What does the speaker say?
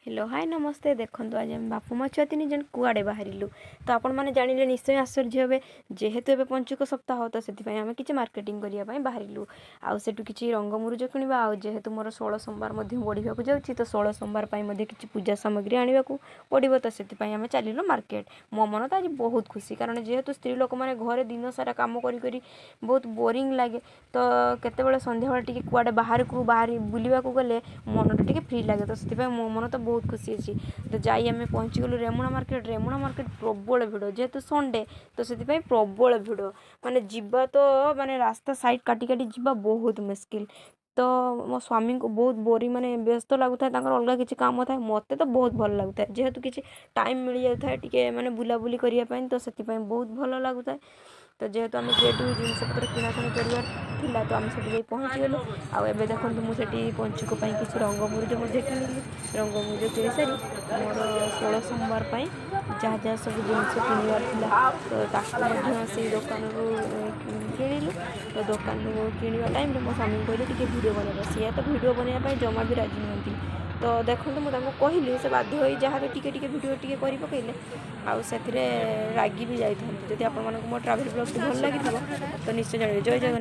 Hello hi नमस्ते देखो आज आम बापू मो छुआ 3 जन कुआड़े बाहरिलु तो आपण मैंने जानिले निश्चय आश्चर्य हे जेहेतु एबे पंचुक सप्ताह तो से आम कि मार्केटिंग करने बाहरिलु आउ सेठु किछि रंग मुरुज किणवा आ जेहेतु मोर 16 सोमवार बढ़िया जाऊँगी तो 16 सोमवार किछि पूजा सामग्री आने को पड़ो तो से आम चलिलु मार्केट। मो मन तो आज बहुत खुशी कारण जेहेतु स्त्री लोक मैंने घरे दिन सारा कम करी बहुत बोरिंग लगे तो केतबेले संध्या बेले टिके कुआडे बाहर बुलवा गले मन टे फ्री लगे तो से मो मन तो बहुत खुशी अच्छी तो जाई आम पहुँचीगलु रेमुणा मार्केट प्रबल भिड़ जेहेतु संडे तो से प्रबल भिड़ माने जीवा तो माने रास्ता साइड काटी काटी जीवा बहुत मुश्किल तो मो स्वामी को बहुत बोरिंग माने व्यस्त लगुता है अलग किसी काम था मत तो बहुत भल लगता है जेहेतु किसी टाइम मिल जाता है टी मैंने बुलाबुली करने तो से बहुत भल लगुता है तो जेहेतु आम जेटू जिनपतर किणाकिणी करार तो आम से पहुँचीगलु आउ एबे देखो मुझे पंचुक किसी रंग मुरुज किଣିली रंग मुरुज किणी सारी मोर 16 सोमवार जहाँ जहाँ सब जिन किणवार तो से दुकान किणिलु तो दुकान किणवा टाइम मो स्वामी कहले टी भिड बनवा सी तो भिड बनवाई जमा भी राजी नुहति तो देखो मुझे कहली से बाध्य हो जहाँ भी टिके भिड टे कर पकईले आउ से रागी भी जाती जदि आप मो ट्राभेल ब्लॉग भल लगी तो निश्चय जानवे जय जगन्नाथ।